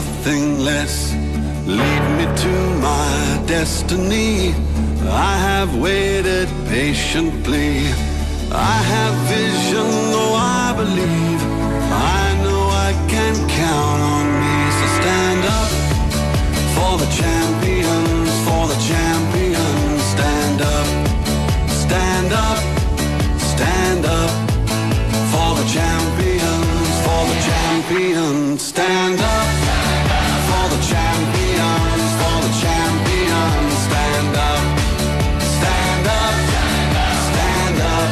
nothing less. Lead me to my destiny. I have waited patiently. I have vision, though I believe. I know I can count on me. So stand up for the champions, for the champions. Stand up, stand up, stand up for the champions, for the champions. Stand up for the champions, for the champions. Stand up, stand up, stand up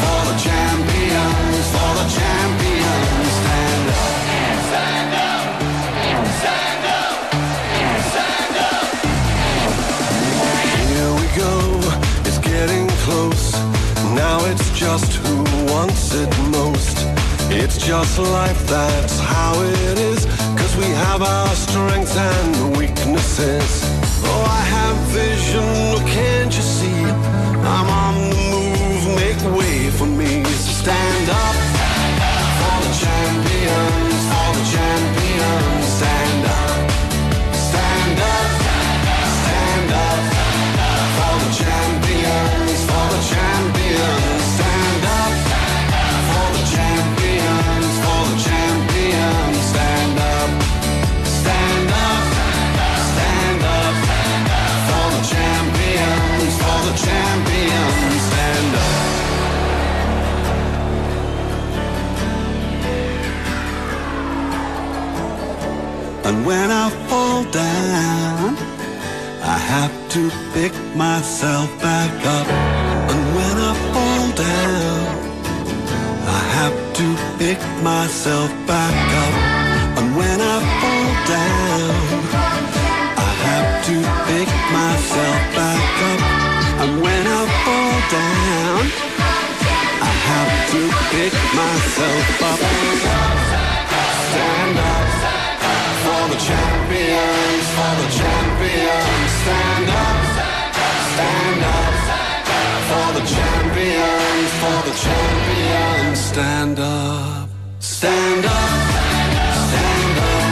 for the champions, for the champions. Stand up, stand up, stand up, stand up. Here we go, it's getting close. Now it's just who wants it most. It's just life, that's how it is. 'Cause we have our strengths and weaknesses. Oh, I have vision, oh, can't you see? I'm on the move, make way for me. So stand up for the champions, for the champions. Stand up, stand up, stand up for the champions, for the champions. Stand up for the champions, for the champions. Stand up, stand up, stand up for the champions, for the champions. Stand up. And when I fall down, I have to pick myself back up. And when I fall down, I have to pick myself back up. And when I fall down, I have to pick myself back up. And when I fall down, I have to pick myself up. Stand up for the champions, for the champions. Stand up, stand up for the champions, for the champions. Stand up, stand up, stand up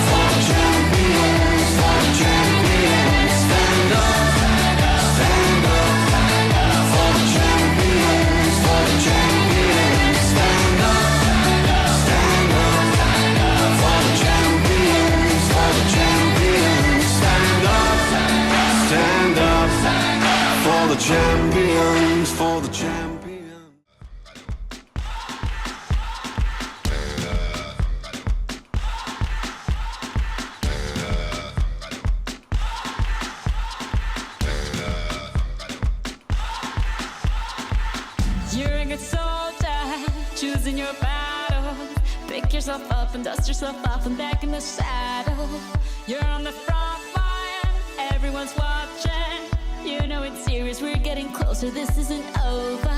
for the champions, for the champions. Stand up, stand up for the champions, for the champions. Stand up, stand up for the champions, for the champions. Stand up, stand up for the champions, for the champions. You're a good soldier, choosing your battle. Pick yourself up and dust yourself off and back in the saddle. You're on the front line, everyone's watching. You know it's serious, we're getting closer, this isn't over.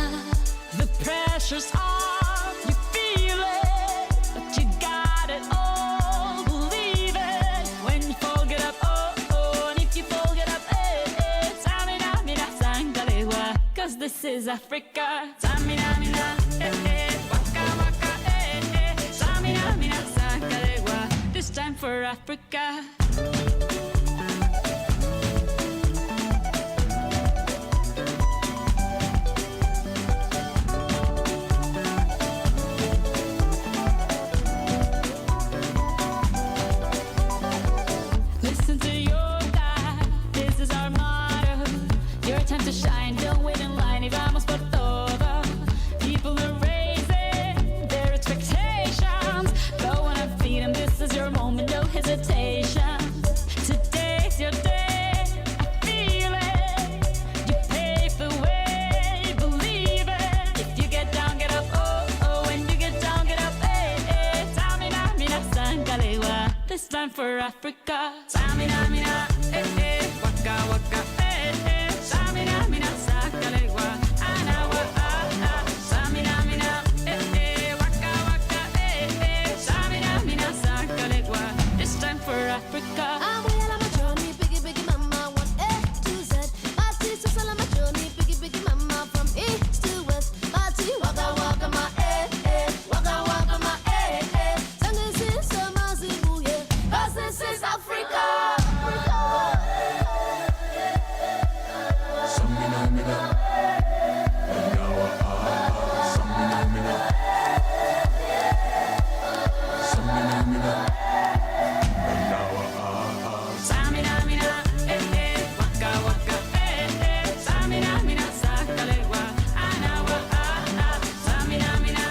The pressure's on, you feel it, but you got it all, believe it. When you fall, get up, oh, oh, and if you fall, get up, eh, eh. Samina, mina, sangalewa, 'cause this is Africa. Samina, mina, eh, eh, waka, waka, eh, eh. Samina, mina, sangalewa, this time for Africa. Listen to your God, this is our motto. Your time to shine, don't wait in line. Y vamos por todo. People are raising their expectations. Go on and feed them, this is your moment, no hesitation. Today's your day, I feel it. You pave the way, believe it. If you get down, get up, oh, oh. When you get down, get up, eh, eh. Samina, mina, sangalewa, this time for Africa. Samina, mina, eh, eh. Waka, waka, eh, eh. Samina, mina, sangalewa, anawa, ah, ah. Samina, mina, eh, eh. Waka, waka, eh, eh. Samina, mina, sangalewa, this time for Africa. I'm well on my journey, biggie, biggie mama, one A to Z. My teacher's all on my journey, biggie, biggie mama, from east to west. My tea, waka, waka, my eh, eh. Waka, waka, my eh, eh. Sangin' sin, sama, zibuye. Samina mina, waka waka, samina mina sakalewa, anawa samina mina,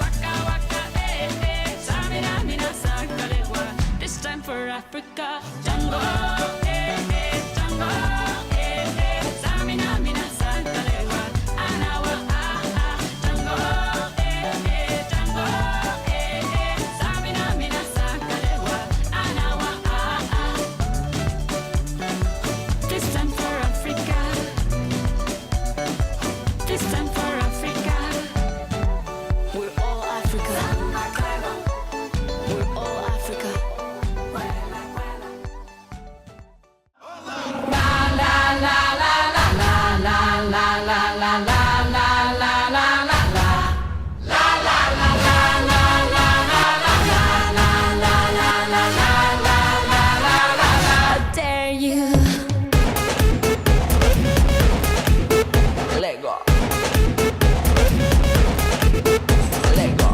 waka waka, samina mina sakalewa. This time for Africa, Django, Django, samina mina sakalewa, anawa Django, Django, samina mina sakalewa, anawa. This time for Africa. This time for Africa. We're all Africa. We're all Africa. How dare you? Let go. Let go.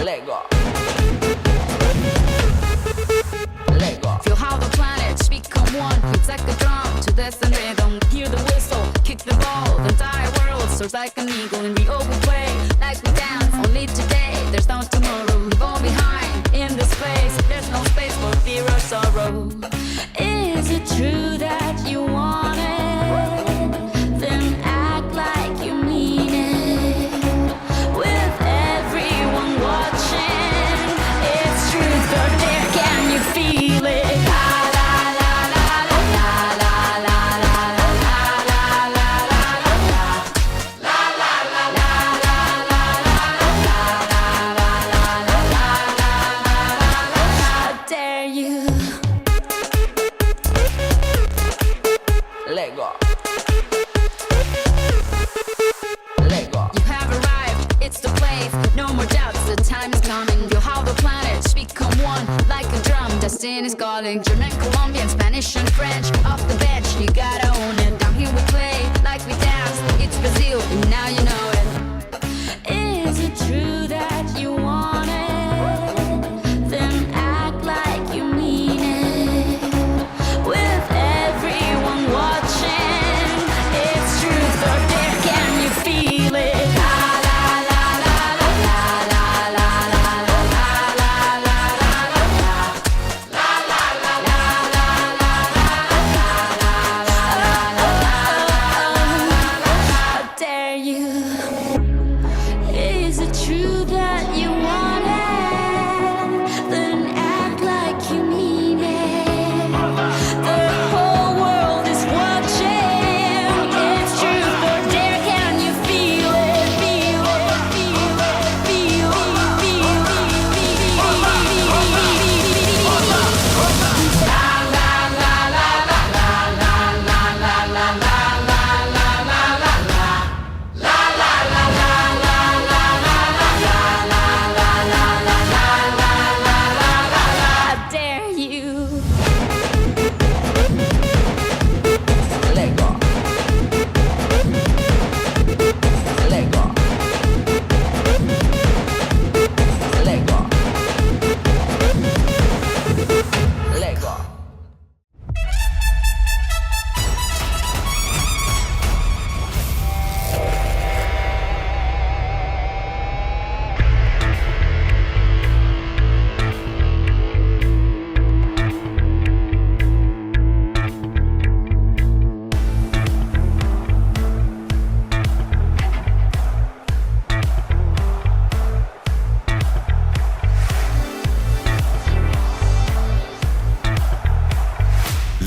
Let go. Let go. Feel how the planets become one. It's like a drum to this and rhythm. Hear the whistle, kick the ball. The entire world soars like an eagle, and we all play like we dance. Only today, there's no tomorrow. Leave all behind in this place. There's no space for fear or sorrow. Is it true that you want it? Then act like you mean it. With everyone watching, it's truth or dare. Can you feel it? La la la la la la la la la la How dare you? Let go. Let go. You have arrived, it's the place. No more doubts, the time is coming. Feel how the planets become one. Like a drum, destiny's calling. German, Colombian, Spanish and French. Off the bench, you gotta own it. Down here we play, like we dance. It's Brazil, and now you know it. Is it true that you want it? Then act like you mean it. With everyone watching, it's truth or dare. Can you feel it? La la la la la la la la la la How dare you? Is it true that you want it? Then act like you mean it. The whole world is watching. It's truth or dare. Can you feel it? Feel it? Feel it? Feel it? Feel How dare you? Let go. Let go. Let go. Let go.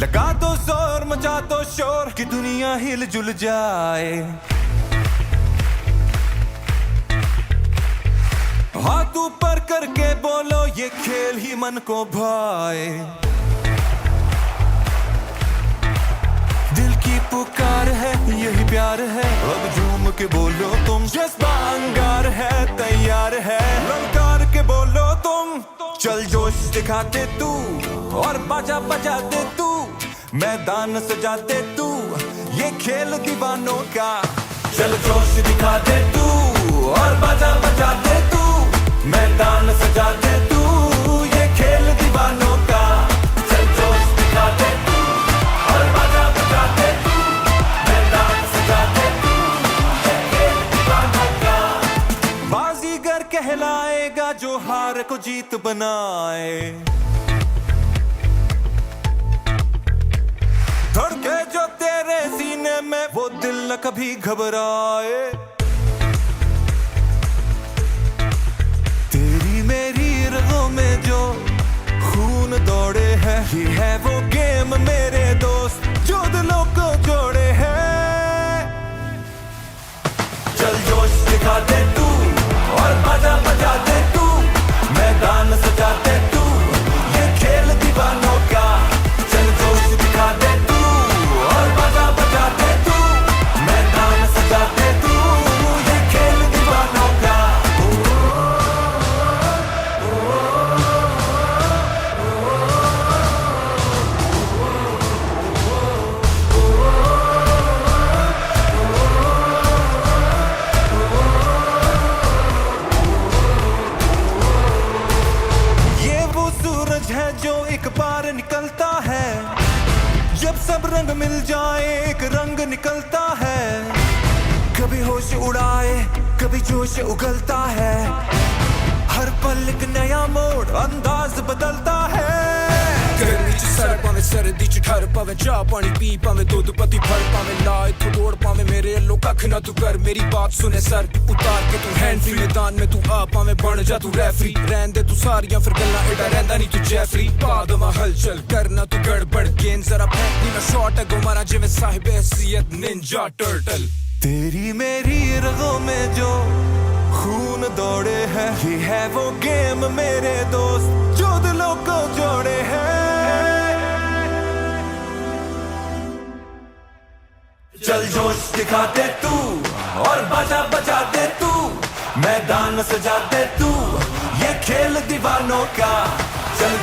लगा दो जोर मचा दो शोर कि दुनिया हिल जुल जाए हाथ ऊपर करके बोलो ये खेल ही मन को भाए दिल की पुकार है यही प्यार है अब झूम के बोलो तुम जज्बा अंगार है तैयार है ललकार के बोलो तुम चल जोश दिखाते तू और बाजा बजाते तू मैदान सजाते तू ये खेल दीवानों का चल जोश दिखाते तू और बाजा बजाते तू आएगा जो हार को जीत बनाए, धड़के जो तेरे सीने में वो दिल न कभी घबराए। तेरी मेरी रगों में जो खून दौड़े है, ये है वो गेम मेरे दोस्त जो दिलों को जोड़े है। चल जोश दिखा दे तू और बाजा बजा दे तू, मैदान सजा दे तू, ये खेल दीवानों का। चल जोश दिखा दे तू और बाजा बजा दे तू, मैदान सजा दे तू, ये खेल दीवानों का। है जो एक बार निकलता है, जब सब रंग मिल जाए एक रंग निकलता है। कभी होश उड़ाए कभी जोश उगलता है, हर पल एक नया मोड़ अंदाज बदलता है। गर्मी च सर पावे सर्दी च ठर पावे, चाह पानी पी पावे, दूध पत्ती फल पावे, ला इत्थों दौड़ पावे, मेरे अल्लो कख ना तू कर, मेरी बात सुने सर उतार के तू हैंड फ्री, मैदान में तू आ पावे, बन जा तू रेफरी, रहन दे तू सारियां फिर गल्लां, एडा रहंदा नहीं तू जेफरी, पा दवा हलचल करना तू गड़बड़, गेंद जरा फेंकनी ना शॉट है, गो मारा जिवें साहिब हैसियत निंजा टर्टल। तेरी मेरी रगों में जो खून दौड़े है, ये है वो गेम मेरे दोस्त जो दिलों को जोड़े है। चल जोश दिखा दे तू और बाजा बजा दे तू, मैदान सजा दे तू, ये खेल दीवानों का। चल